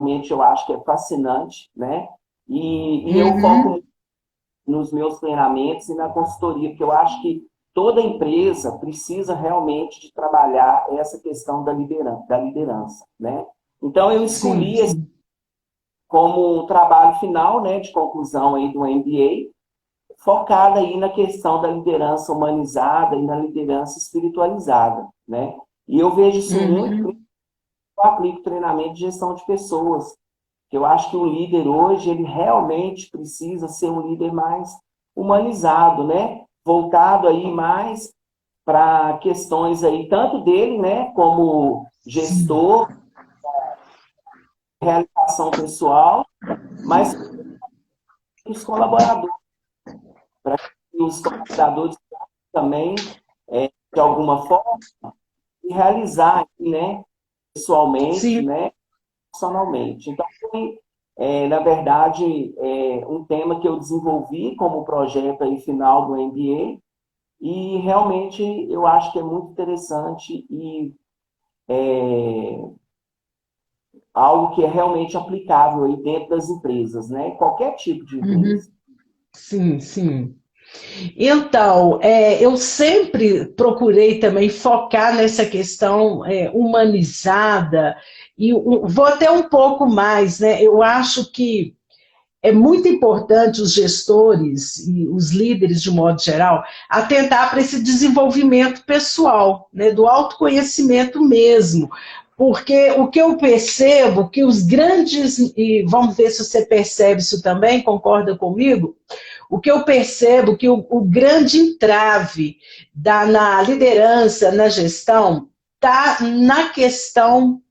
realmente eu acho que é fascinante, né? E eu foco nos meus treinamentos e na consultoria, porque eu acho que toda empresa precisa realmente de trabalhar essa questão da liderança, né? Então, eu Sim, escolhi esse sim. como trabalho final, né, de conclusão aí do MBA, focada aí na questão da liderança humanizada e na liderança espiritualizada, né? E eu vejo isso muito, Uhum. eu aplico treinamento de gestão de pessoas. Eu acho que o líder hoje, ele realmente precisa ser um líder mais humanizado, né? Voltado aí mais para questões aí, tanto dele, né, como Sim. gestor, realização pessoal, mas os colaboradores, para que os colaboradores também, de alguma forma, realizar, né, pessoalmente, Sim. né, profissionalmente. Então, foi, na verdade, um tema que eu desenvolvi como projeto aí final do MBA, e realmente eu acho que é muito interessante e algo que é realmente aplicável aí dentro das empresas, né? Qualquer tipo de Uhum. empresa. Sim, sim. Então, eu sempre procurei também focar nessa questão humanizada, e vou até um pouco mais, né? Eu acho que é muito importante os gestores e os líderes, de modo geral, atentar para esse desenvolvimento pessoal, né, do autoconhecimento mesmo. Porque o que eu percebo que os grandes, e vamos ver se você percebe isso também, concorda comigo? O que eu percebo que o grande entrave na liderança, na gestão, está na questão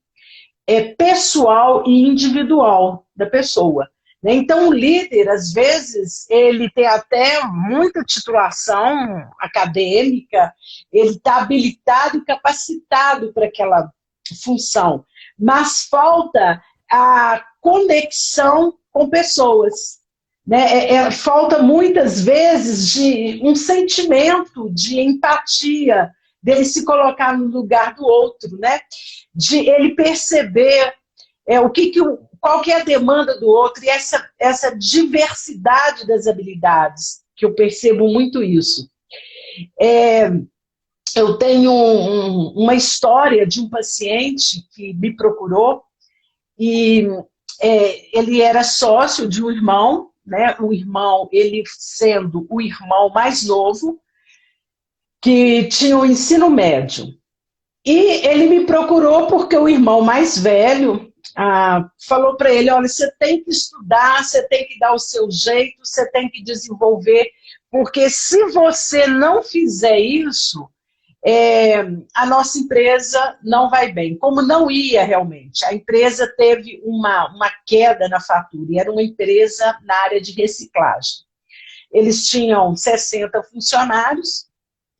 pessoal e individual da pessoa. Né? Então, o líder, às vezes, ele tem até muita titulação acadêmica, ele está habilitado e capacitado para aquela função, mas falta a conexão com pessoas. Né? Falta muitas vezes de um sentimento de empatia, dele se colocar no lugar do outro, né? De ele perceber qual que é a demanda do outro, e essa diversidade das habilidades, que eu percebo muito isso. Eu tenho uma história de um paciente que me procurou, e ele era sócio de um irmão, né? O irmão, ele sendo o irmão mais novo, que tinha o ensino médio. E ele me procurou porque o irmão mais velho falou para ele: olha, você tem que estudar, você tem que dar o seu jeito, você tem que desenvolver, porque se você não fizer isso, a nossa empresa não vai bem. Como não ia realmente. A empresa teve uma queda na fatura, e era uma empresa na área de reciclagem. Eles tinham 60 funcionários,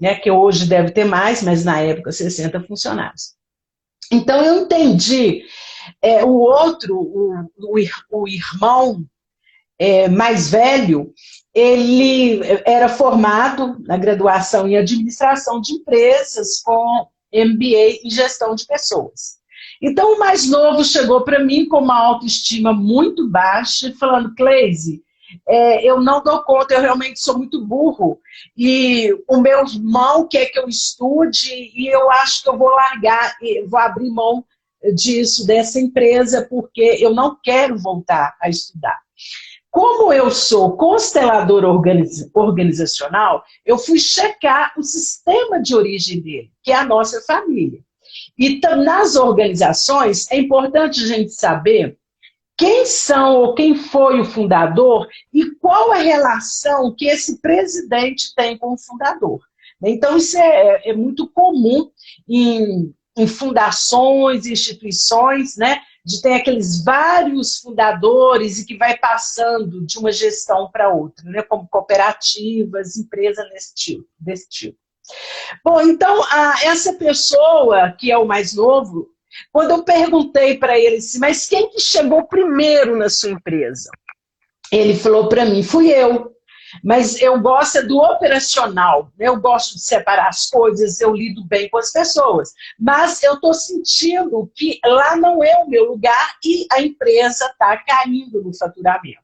né, que hoje deve ter mais, mas na época 60 funcionários. Então eu entendi, o outro, o irmão mais velho, ele era formado na graduação em administração de empresas com MBA em gestão de pessoas. Então o mais novo chegou para mim com uma autoestima muito baixa, falando: Cleise, eu não dou conta, eu realmente sou muito burro, e o meu irmão quer que eu estude, e eu acho que eu vou largar, vou abrir mão disso, dessa empresa, porque eu não quero voltar a estudar. Como eu sou constelador organizacional, eu fui checar o sistema de origem dele, que é a nossa família. E nas organizações, é importante a gente saber quem são ou quem foi o fundador e qual a relação que esse presidente tem com o fundador. Então, isso é muito comum em fundações, instituições, né? De ter aqueles vários fundadores e que vai passando de uma gestão para outra, né? Como cooperativas, empresas desse tipo. Bom, então, essa pessoa, que é o mais novo, quando eu perguntei para ele assim, mas quem que chegou primeiro na sua empresa? Ele falou para mim: fui eu. mas eu gosto do operacional, né? Eu gosto de separar as coisas, eu lido bem com as pessoas, mas eu estou sentindo que lá não é o meu lugar e a empresa está caindo no faturamento.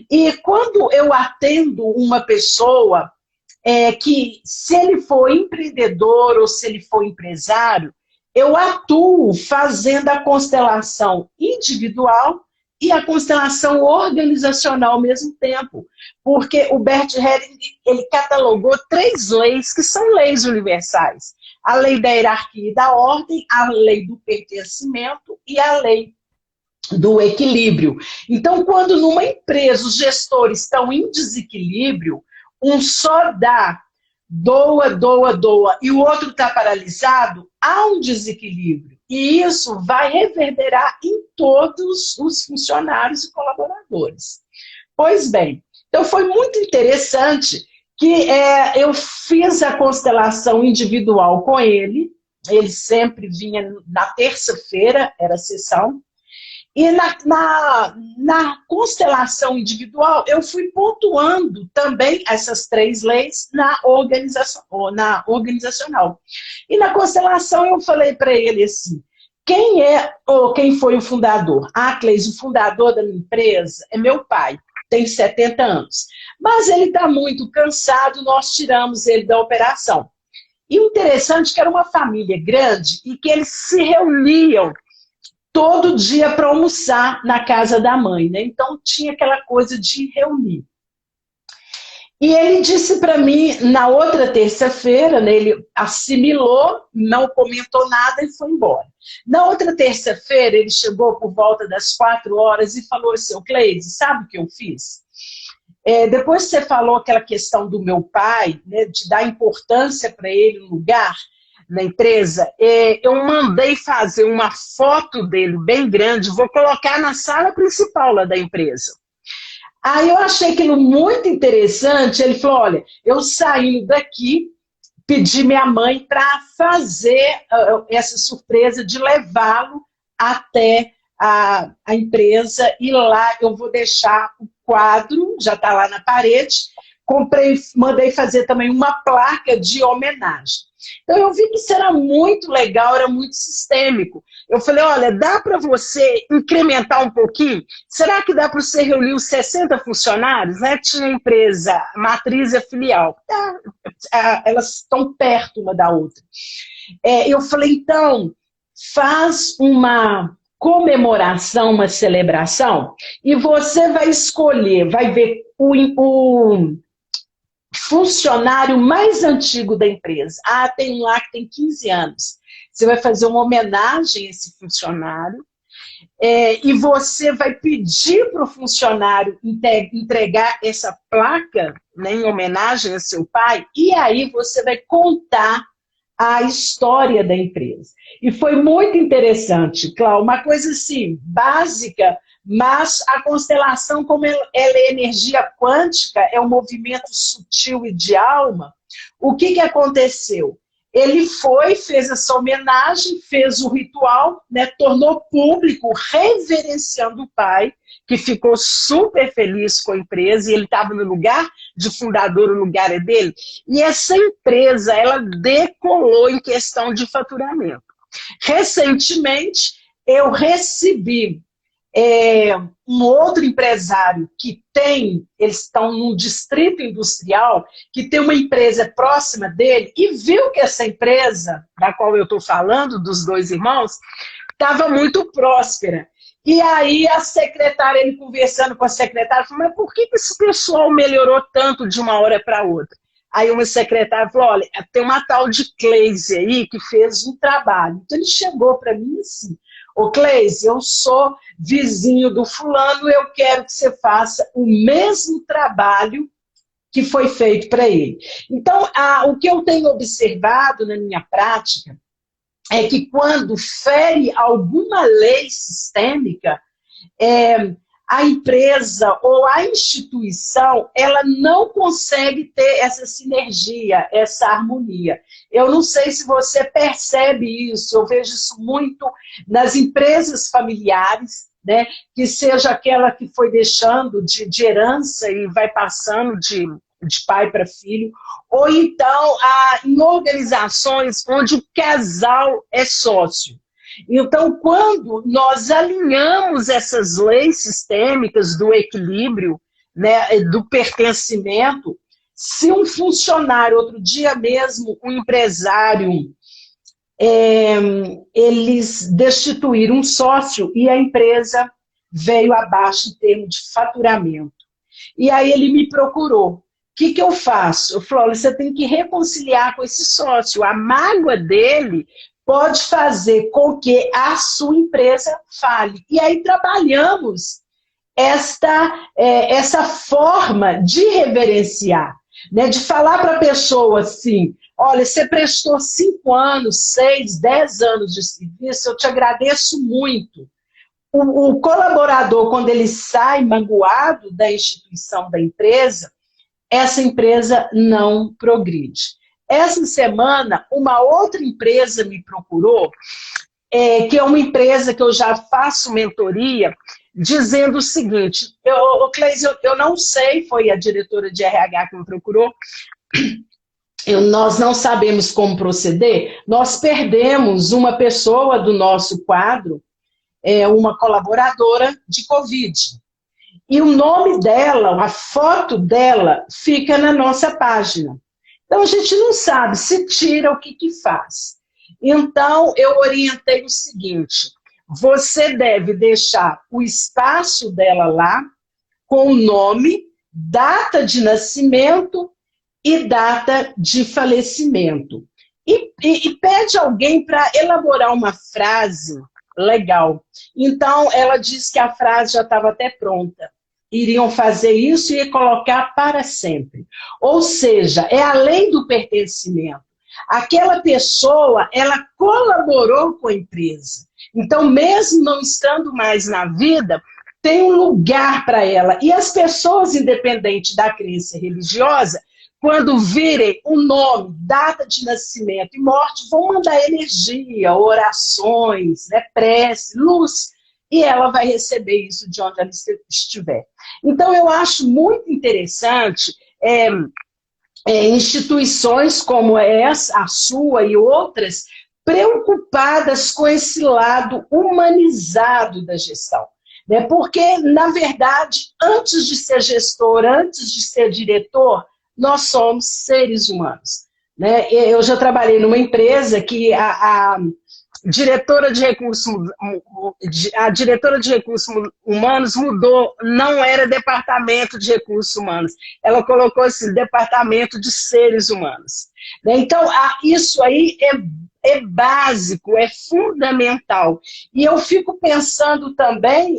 E quando eu atendo uma pessoa que, se ele for empreendedor ou se ele for empresário, eu atuo fazendo a constelação individual e a constelação organizacional ao mesmo tempo. Porque o Bert Helling, ele catalogou 3 leis que são leis universais. A lei da hierarquia e da ordem, a lei do pertencimento e a lei do equilíbrio. Então, quando numa empresa os gestores estão em desequilíbrio, um só dá, doa, doa, doa, e o outro está paralisado, há um desequilíbrio. E isso vai reverberar em todos os funcionários e colaboradores. Pois bem, então foi muito interessante que eu fiz a constelação individual com ele sempre vinha na terça-feira, era a sessão, e na constelação individual, eu fui pontuando também essas 3 leis na organizacional. E na constelação eu falei para ele assim, quem foi o fundador? Ah, Cleis, o fundador da minha empresa é meu pai, tem 70 anos. Mas ele está muito cansado, nós tiramos ele da operação. E o interessante é que era uma família grande e que eles se reuniam todo dia para almoçar na casa da mãe, né? Então tinha aquela coisa de reunir. E ele disse para mim, na outra terça-feira, né, ele assimilou, não comentou nada e foi embora. Na outra terça-feira, ele chegou por volta das 4 horas e falou assim, Cleide, sabe o que eu fiz? Depois que você falou aquela questão do meu pai, né, de dar importância para ele no lugar, na empresa, eu mandei fazer uma foto dele bem grande, vou colocar na sala principal lá da empresa. Aí eu achei aquilo muito interessante, ele falou, olha, eu saindo daqui, pedi minha mãe para fazer essa surpresa de levá-lo até a empresa e lá eu vou deixar o quadro, já está lá na parede, mandei fazer também uma placa de homenagem. Então eu vi que isso era muito legal, era muito sistêmico. Eu falei, olha, dá para você incrementar um pouquinho? Será que dá para você reunir os 60 funcionários? Né? Tinha empresa, matriz e filial. Elas estão perto uma da outra. Eu falei, então, faz uma comemoração, uma celebração, e você vai escolher, vai ver o funcionário mais antigo da empresa. Ah, tem um lá que tem 15 anos. Você vai fazer uma homenagem a esse funcionário e você vai pedir para o funcionário entregar essa placa, né, em homenagem a seu pai, e aí você vai contar a história da empresa. E foi muito interessante, Cláudia, uma coisa assim, básica, mas a constelação, como ela é energia quântica, é um movimento sutil e de alma, o que aconteceu? Ele fez essa homenagem, fez o ritual, né, tornou público, reverenciando o pai, que ficou super feliz com a empresa, e ele estava no lugar de fundador, o lugar é dele, e essa empresa, ela decolou em questão de faturamento. Recentemente, eu recebi um outro empresário que eles estão num distrito industrial, que tem uma empresa próxima dele, e viu que essa empresa, da qual eu estou falando, dos 2 irmãos, estava muito próspera. E aí a secretária, ele conversando com a secretária, falou, mas por que esse pessoal melhorou tanto de uma hora para outra? Aí uma secretária falou, olha, tem uma tal de Cleise aí que fez um trabalho. Então ele chegou para mim assim, ô Cleise, eu sou vizinho do fulano, eu quero que você faça o mesmo trabalho que foi feito para ele. Então, o que eu tenho observado na minha prática é que quando fere alguma lei sistêmica, a empresa ou a instituição, ela não consegue ter essa sinergia, essa harmonia. Eu não sei se você percebe isso, eu vejo isso muito nas empresas familiares, né, que seja aquela que foi deixando de herança e vai passando de pai para filho, ou então em organizações onde o casal é sócio. Então, quando nós alinhamos essas leis sistêmicas do equilíbrio, né, do pertencimento, se um funcionário, outro dia mesmo, um empresário, eles destituíram um sócio e a empresa veio abaixo em termos de faturamento. E aí ele me procurou. O que eu faço? Eu falei, olha, você tem que reconciliar com esse sócio. A mágoa dele pode fazer com que a sua empresa fale. E aí trabalhamos essa forma de reverenciar, né? De falar para a pessoa assim, olha, você prestou 5 anos, 6, 10 anos de serviço, eu te agradeço muito. O colaborador, quando ele sai magoado da instituição, da empresa, essa empresa não progride. Essa semana, uma outra empresa me procurou, que é uma empresa que eu já faço mentoria, dizendo o seguinte, Cleise, eu não sei, foi a diretora de RH que me procurou, nós não sabemos como proceder, nós perdemos uma pessoa do nosso quadro, uma colaboradora de Covid. E o nome dela, a foto dela, fica na nossa página. Então, a gente não sabe se tira o que faz. Então, eu orientei o seguinte, você deve deixar o espaço dela lá, com o nome, data de nascimento e data de falecimento. E pede alguém para elaborar uma frase legal. Então, ela disse que a frase já estava até pronta. Iriam fazer isso e ia colocar para sempre. Ou seja, é a lei do pertencimento. Aquela pessoa, ela colaborou com a empresa. Então, mesmo não estando mais na vida, tem um lugar para ela. E as pessoas, independente da crença religiosa, quando virem o nome, data de nascimento e morte, vão mandar energia, orações, né, prece, luz, e ela vai receber isso de onde ela estiver. Então, eu acho muito interessante instituições como essa, a sua e outras, preocupadas com esse lado humanizado da gestão. Né? Porque, na verdade, antes de ser gestor, antes de ser diretor, nós somos seres humanos. Né? Eu já trabalhei numa empresa que a diretora de recursos humanos mudou, não era departamento de recursos humanos, ela colocou esse departamento de seres humanos. Então, isso aí é básico, é fundamental. E eu fico pensando também,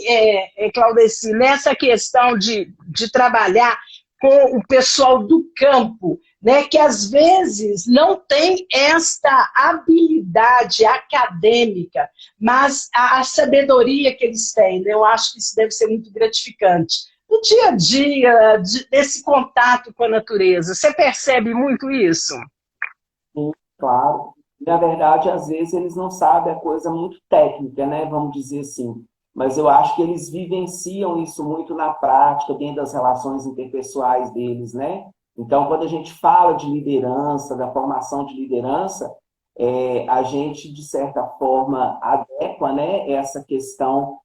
Claudeci, nessa questão de trabalhar com o pessoal do campo, né, que às vezes não tem esta habilidade acadêmica, mas a sabedoria que eles têm, né, eu acho que isso deve ser muito gratificante. No dia a dia, desse contato com a natureza, você percebe muito isso? Sim, claro. Na verdade, às vezes, eles não sabem a coisa muito técnica, né, vamos dizer assim. Mas eu acho que eles vivenciam isso muito na prática, dentro das relações interpessoais deles, né? Então, quando a gente fala de liderança, da formação de liderança, a gente, de certa forma, adequa, né, essa questão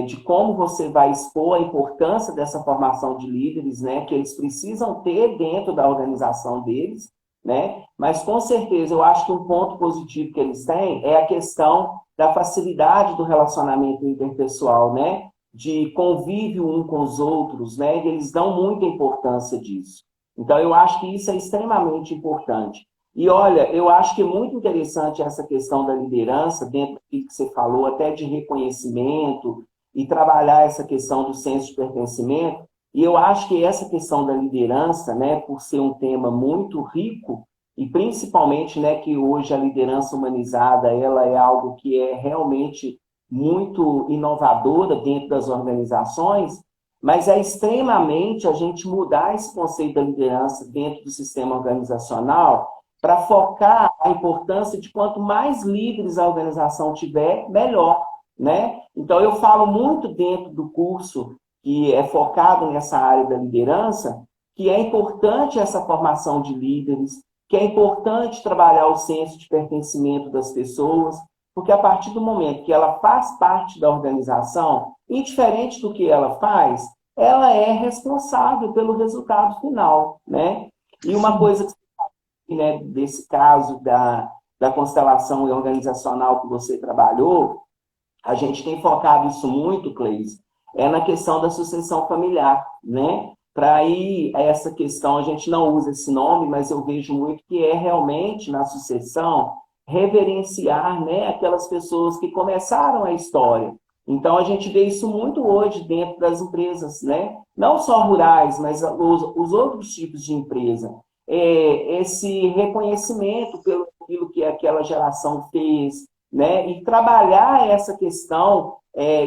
de como você vai expor a importância dessa formação de líderes, né, que eles precisam ter dentro da organização deles, né? Mas, com certeza, eu acho que um ponto positivo que eles têm é a questão da facilidade do relacionamento interpessoal, né? De convívio um com os outros, né? E eles dão muita importância disso. Então, eu acho que isso é extremamente importante. E, olha, eu acho que é muito interessante essa questão da liderança, dentro do que você falou, até de reconhecimento, e trabalhar essa questão do senso de pertencimento. E eu acho que essa questão da liderança, né, por ser um tema muito rico, e principalmente, né, que hoje a liderança humanizada, ela é algo que é realmente muito inovadora dentro das organizações, mas é extremamente a gente mudar esse conceito da liderança dentro do sistema organizacional para focar a importância de quanto mais líderes a organização tiver, melhor. né? Então, eu falo muito dentro do curso que é focado nessa área da liderança, que é importante essa formação de líderes, que é importante trabalhar o senso de pertencimento das pessoas, porque a partir do momento que ela faz parte da organização, indiferente do que ela faz, ela é responsável pelo resultado final, né? E uma coisa que, né, desse caso da constelação organizacional que você trabalhou, a gente tem focado isso muito, Cleis, é na questão da sucessão familiar, né? Para aí, essa questão, a gente não usa esse nome, mas eu vejo muito que é realmente, na sucessão, reverenciar, né, aquelas pessoas que começaram a história. Então, a gente vê isso muito hoje dentro das empresas, né? Não só rurais, mas os outros tipos de empresa. Esse reconhecimento pelo aquilo que aquela geração fez, né? E trabalhar essa questão,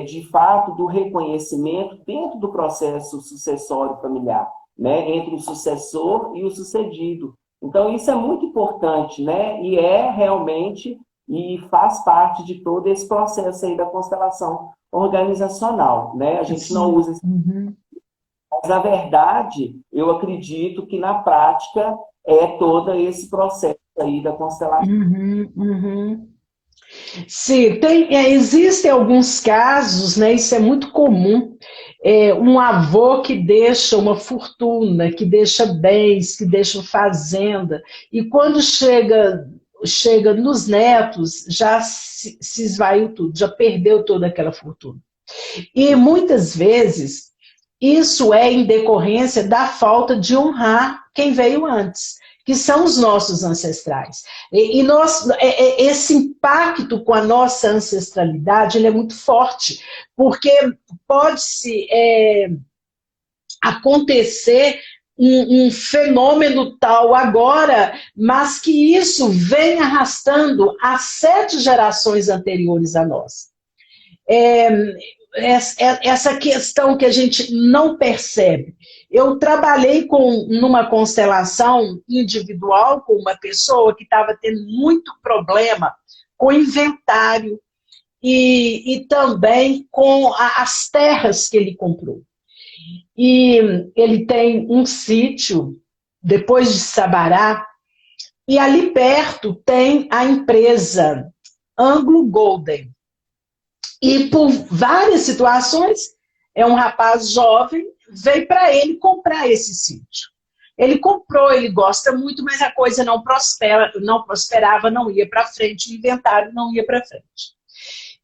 de fato, do reconhecimento dentro do processo sucessório familiar, né? Entre o sucessor e o sucedido. Então, isso é muito importante, né? E é realmente, e faz parte de todo esse processo aí da constelação organizacional, né? A gente não usa, Uhum. mas na verdade, eu acredito que na prática é todo esse processo aí da constelação. Uhum. Uhum. Sim, existem alguns casos, né? Isso é muito comum. Um avô que deixa uma fortuna, que deixa bens, que deixa fazenda, e quando chega nos netos, já se esvaiu tudo, já perdeu toda aquela fortuna. E muitas vezes isso é em decorrência da falta de honrar quem veio antes, que são os nossos ancestrais. Esse impacto com a nossa ancestralidade ele é muito forte, porque pode-se acontecer um fenômeno tal agora, mas que isso vem arrastando as 7 gerações anteriores a nós. Essa questão que a gente não percebe. Eu trabalhei numa constelação individual com uma pessoa que estava tendo muito problema com inventário e também com as terras que ele comprou. E ele tem um sítio, depois de Sabará, e ali perto tem a empresa Anglo Golden. E por várias situações, é um rapaz jovem, veio para ele comprar esse sítio. Ele comprou, ele gosta muito, mas a coisa não prosperava, não ia para frente, o inventário não ia para frente.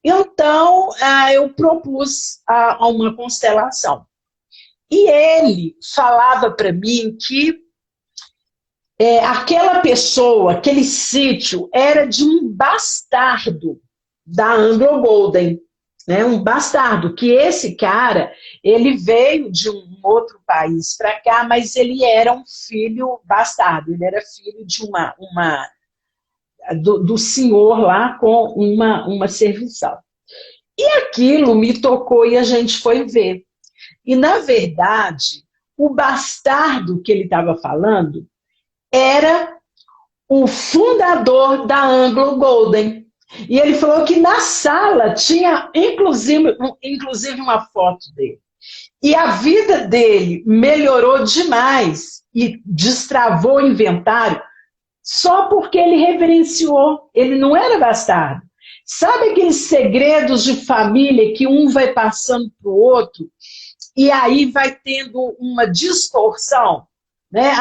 Então, eu propus uma constelação. E ele falava para mim que aquela pessoa, aquele sítio, era de um bastardo da Anglo Golden. Né, um bastardo, que esse cara, ele veio de um outro país para cá, mas ele era um filho bastardo, ele era filho de do senhor lá com uma serviçal. E aquilo me tocou e a gente foi ver. E, na verdade, o bastardo que ele estava falando era o fundador da Anglo Golden. E ele falou que na sala tinha, inclusive uma foto dele. E a vida dele melhorou demais e destravou o inventário só porque ele reverenciou. Ele não era bastardo. Sabe aqueles segredos de família que um vai passando para o outro e aí vai tendo uma distorção? Né?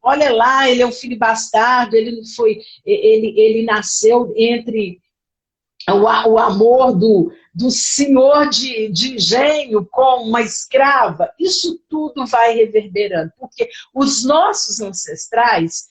Olha lá, ele é um filho bastardo, ele não foi, ele nasceu entre o amor do senhor de engenho com uma escrava. Isso tudo vai reverberando, porque os nossos ancestrais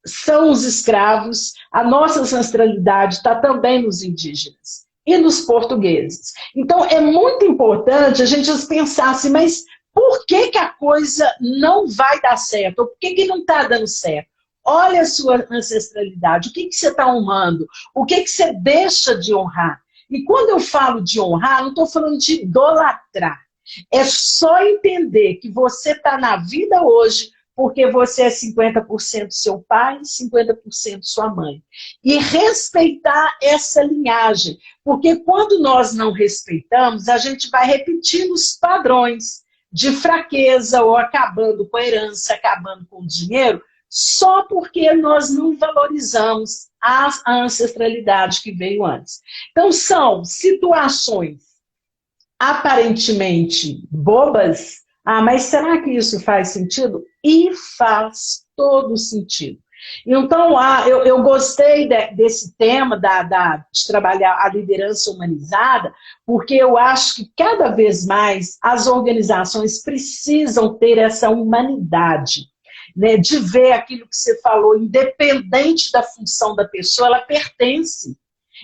são os escravos, a nossa ancestralidade está também nos indígenas e nos portugueses. Então, é muito importante a gente pensar assim, mas por que a coisa não vai dar certo? Ou por que não está dando certo? Olha a sua ancestralidade, o que você está honrando? O que você deixa de honrar? E quando eu falo de honrar, não estou falando de idolatrar. É só entender que você está na vida hoje porque você é 50% seu pai, 50% sua mãe. E respeitar essa linhagem, porque quando nós não respeitamos, a gente vai repetindo os padrões de fraqueza ou acabando com a herança, acabando com o dinheiro, só porque nós não valorizamos a ancestralidade que veio antes. Então, são situações aparentemente bobas. Ah, mas será que isso faz sentido? E faz todo sentido. Então, eu gostei desse tema de trabalhar a liderança humanizada, porque eu acho que cada vez mais as organizações precisam ter essa humanidade, né, de ver aquilo que você falou, independente da função da pessoa, ela pertence.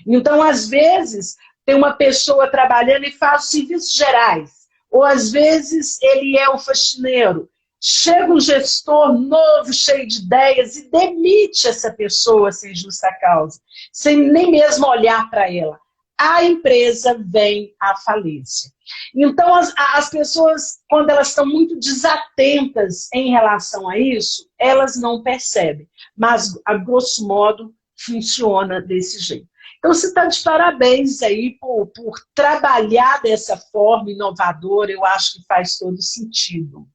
Então, às vezes, tem uma pessoa trabalhando e faz serviços gerais, ou às vezes ele é o faxineiro. Chega um gestor novo, cheio de ideias, e demite essa pessoa sem justa causa, sem nem mesmo olhar para ela. A empresa vem à falência. Então, as pessoas, quando elas estão muito desatentas em relação a isso, elas não percebem. Mas, a grosso modo, funciona desse jeito. Então, você está de parabéns aí por trabalhar dessa forma inovadora, eu acho que faz todo sentido.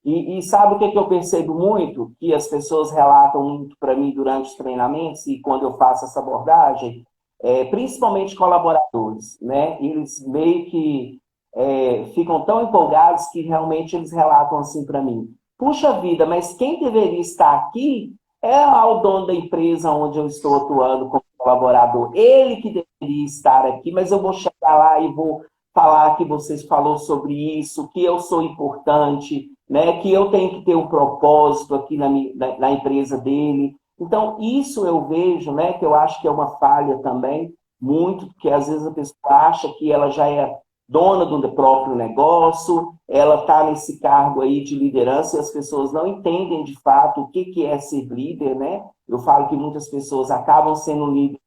E sabe o que eu percebo muito? Que as pessoas relatam muito para mim durante os treinamentos e quando eu faço essa abordagem, principalmente colaboradores, né? Eles meio que ficam tão empolgados que realmente eles relatam assim para mim: puxa vida, mas quem deveria estar aqui é o dono da empresa onde eu estou atuando como colaborador. Ele que deveria estar aqui, mas eu vou chegar lá e vou falar que vocês falou sobre isso, que eu sou importante, né, que eu tenho que ter um propósito aqui na empresa dele. Então, isso eu vejo, né, que eu acho que é uma falha também, muito, porque às vezes a pessoa acha que ela já é dona do próprio negócio, ela está nesse cargo aí de liderança e as pessoas não entendem de fato o que é ser líder, né? Eu falo que muitas pessoas acabam sendo líderes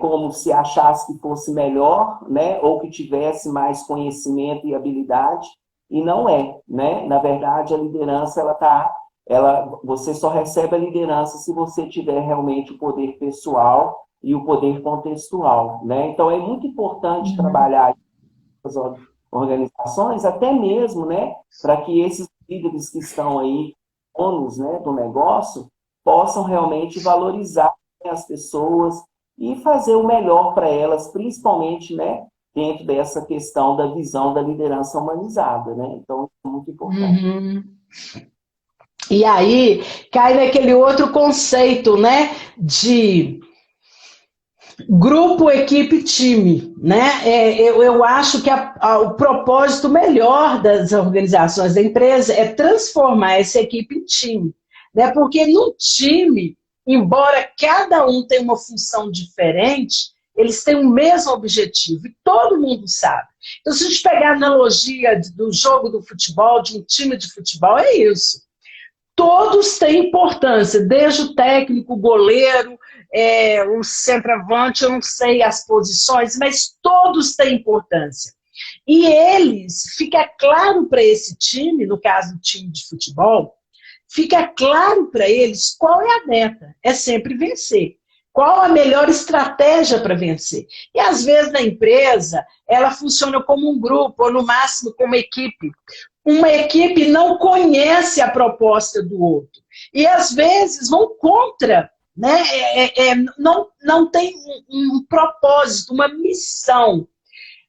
como se achasse que fosse melhor, né? Ou que tivesse mais conhecimento e habilidade, e não é, né? Na verdade, a liderança, você só recebe a liderança se você tiver realmente o poder pessoal e o poder contextual, né? Então, é muito importante trabalhar as organizações, até mesmo, né, para que esses líderes que estão aí, donos, né, do negócio, possam realmente valorizar, né, as pessoas e fazer o melhor para elas, principalmente, né, dentro dessa questão da visão da liderança humanizada, né? Então, é muito importante. Uhum. E aí, cai naquele outro conceito, né, de grupo, equipe, time, né? Eu acho que o propósito melhor das organizações da empresa é transformar essa equipe em time, né? Porque no time, embora cada um tenha uma função diferente, eles têm o mesmo objetivo e todo mundo sabe. Então, se a gente pegar a analogia do jogo do futebol, de um time de futebol, é isso. Todos têm importância, desde o técnico, o goleiro, o centroavante, eu não sei as posições, mas todos têm importância. E eles, fica claro para esse time, no caso do time de futebol, fica claro para eles qual é a meta, é sempre vencer. Qual a melhor estratégia para vencer? E às vezes na empresa, ela funciona como um grupo, ou no máximo como equipe. Uma equipe não conhece a proposta do outro. E às vezes vão contra, né? Não tem um propósito, uma missão.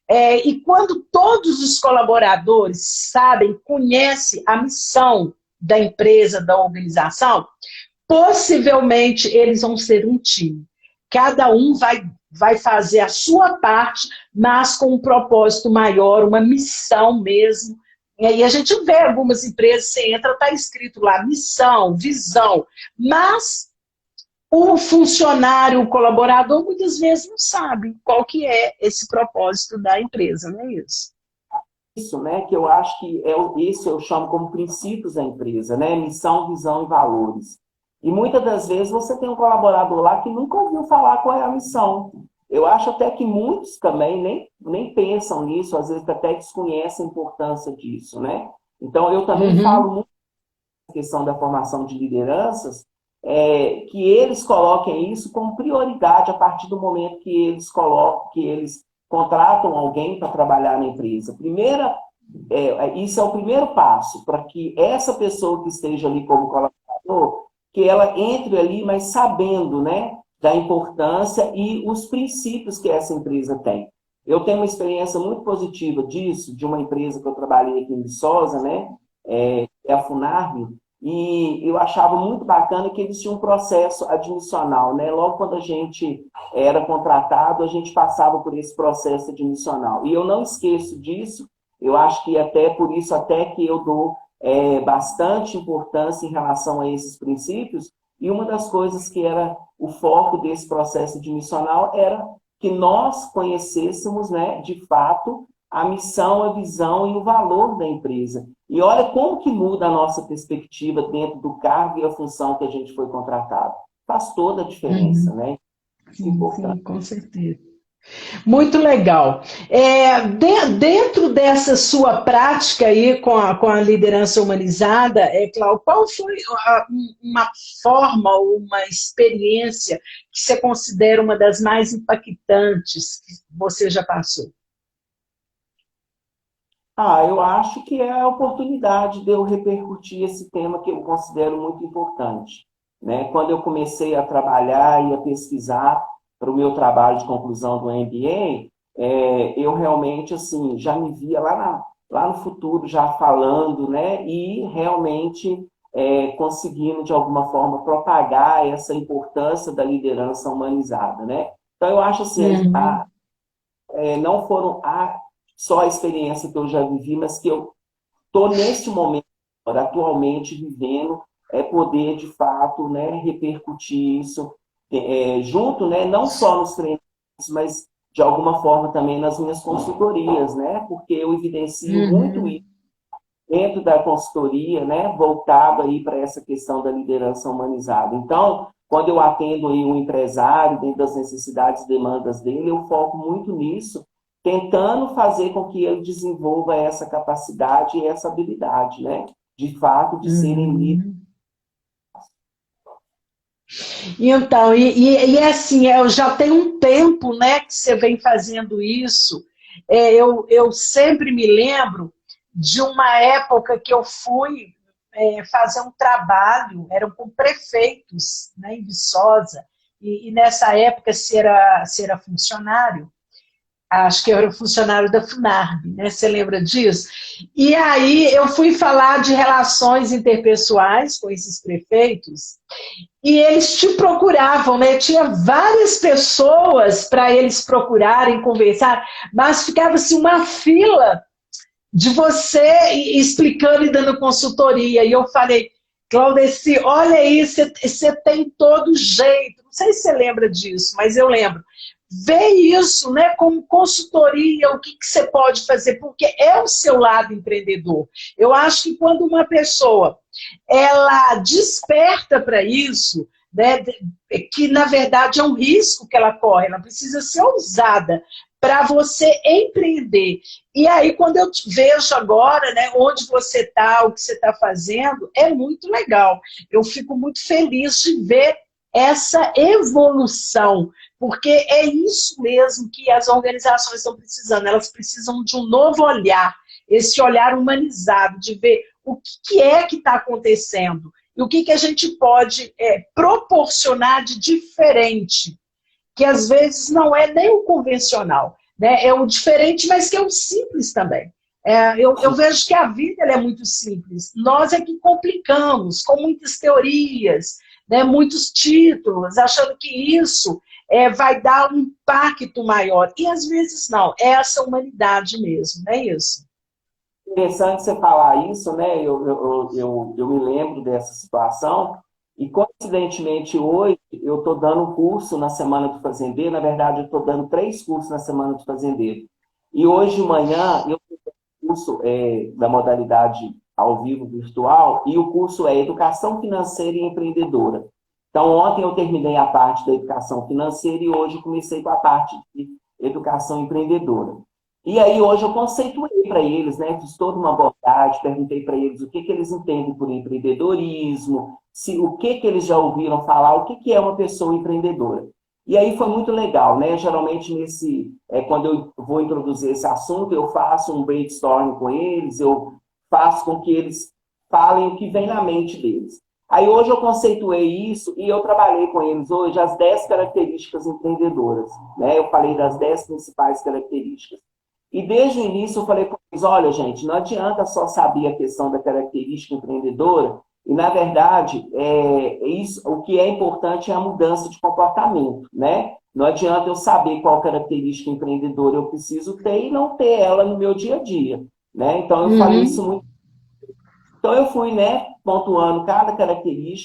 E quando todos os colaboradores sabem, conhecem a missão da empresa, da organização, possivelmente eles vão ser um time. Cada um vai fazer a sua parte, mas com um propósito maior, uma missão mesmo. E aí a gente vê algumas empresas, você entra, está escrito lá, missão, visão, mas o funcionário, o colaborador, muitas vezes não sabe qual que é esse propósito da empresa, não é isso? Isso, né, que eu acho que isso eu chamo como princípios da empresa, né, missão, visão e valores. E muitas das vezes você tem um colaborador lá que nunca ouviu falar qual é a missão. Eu acho até que muitos também nem pensam nisso, às vezes até desconhecem a importância disso, né? Então, eu também falo muito questão da formação de lideranças, que eles coloquem isso como prioridade a partir do momento que eles colocam, que eles contratam alguém para trabalhar na empresa. Isso é o primeiro passo para que essa pessoa que esteja ali como colaborador, que ela entre ali, mas sabendo, né, da importância e os princípios que essa empresa tem. Eu tenho uma experiência muito positiva disso, de uma empresa que eu trabalhei aqui em Viçosa, né, é a Funarme, e eu achava muito bacana que eles tinham um processo admissional, né? Logo quando a gente era contratado, a gente passava por esse processo admissional. E eu não esqueço disso, eu acho que até por isso até que eu dou bastante importância em relação a esses princípios, e uma das coisas que era o foco desse processo admissional era que nós conhecêssemos, né, de fato, a missão, a visão e o valor da empresa. E olha como que muda a nossa perspectiva dentro do cargo e a função que a gente foi contratado. Faz toda a diferença, né? Sim, com certeza. Muito legal. Dentro dessa sua prática aí com a liderança humanizada, Cláudio, qual foi uma forma ou uma experiência que você considera uma das mais impactantes que você já passou? Eu acho que é a oportunidade de eu repercutir esse tema que eu considero muito importante, né? Quando eu comecei a trabalhar e a pesquisar para o meu trabalho de conclusão do MBA, eu realmente assim, já me via lá no futuro já falando, né? E realmente conseguindo, de alguma forma, propagar essa importância da liderança humanizada, né? Então, eu acho assim, não foram só a experiência que eu já vivi, mas que eu estou neste momento, atualmente, vivendo, poder, de fato, né, repercutir isso junto, né, não só nos treinamentos, mas, de alguma forma, também nas minhas consultorias, né, porque eu evidencio muito isso dentro da consultoria, né, voltado aí para essa questão da liderança humanizada. Então, quando eu atendo aí um empresário dentro das necessidades e demandas dele, eu foco muito nisso, tentando fazer com que ele desenvolva essa capacidade e essa habilidade, né, de fato, de serem líderes. Então, assim, já tem um tempo, né, que você vem fazendo isso. Eu sempre me lembro de uma época que eu fui fazer um trabalho, eram com prefeitos, né, em Viçosa, e nessa época, se era funcionário, acho que eu era funcionário da Funarb, né? Você lembra disso? E aí eu fui falar de relações interpessoais com esses prefeitos, e eles te procuravam, né? Tinha várias pessoas para eles procurarem, conversar, mas ficava-se uma fila de você explicando e dando consultoria. E eu falei, Claudeci, olha aí, você tem todo jeito. Não sei se você lembra disso, mas eu lembro. Vê isso, né, como consultoria, o que você pode fazer, porque é o seu lado empreendedor. Eu acho que quando uma pessoa ela desperta para isso, né, que na verdade é um risco que ela corre, ela precisa ser ousada para você empreender. E aí, quando eu vejo agora, né, onde você está, o que você está fazendo, é muito legal. Eu fico muito feliz de ver essa evolução, porque é isso mesmo que as organizações estão precisando. Elas precisam de um novo olhar, esse olhar humanizado, de ver o que é que está acontecendo e o que a gente pode proporcionar de diferente, que às vezes não é nem o convencional, né? É o diferente, mas que é o simples também. Eu vejo que a vida é muito simples. Nós é que complicamos, com muitas teorias, né, muitos títulos, achando que isso vai dar um impacto maior. E às vezes não, é essa humanidade mesmo, não é isso? Interessante você falar isso, né? Eu me lembro dessa situação, e coincidentemente hoje eu estou dando um curso na Semana do Fazendeiro. Na verdade, eu estou dando 3 cursos na Semana do Fazendeiro. E hoje de manhã eu tenho um curso da modalidade ao vivo virtual, e o curso é Educação Financeira e Empreendedora. Então, ontem eu terminei a parte da educação financeira e hoje eu comecei com a parte de educação empreendedora. E aí hoje eu conceituei para eles, né? Fiz toda uma abordagem, perguntei para eles o que que eles entendem por empreendedorismo, se, o que que eles já ouviram falar, o que que é uma pessoa empreendedora. E aí foi muito legal, né? Geralmente quando eu vou introduzir esse assunto, eu faço um brainstorming com eles, eu faço com que eles falem o que vem na mente deles. Aí hoje eu conceituei isso e eu trabalhei com eles hoje as 10 características empreendedoras, né? Eu falei das 10 principais características. E desde o início eu falei para eles, olha, gente, não adianta só saber a questão da característica empreendedora, e na verdade, o que é importante é a mudança de comportamento, né? Não adianta eu saber qual característica empreendedora eu preciso ter e não ter ela no meu dia a dia, né? Então eu falei isso Uhum. muito. Então eu fui, né, pontuando cada característica.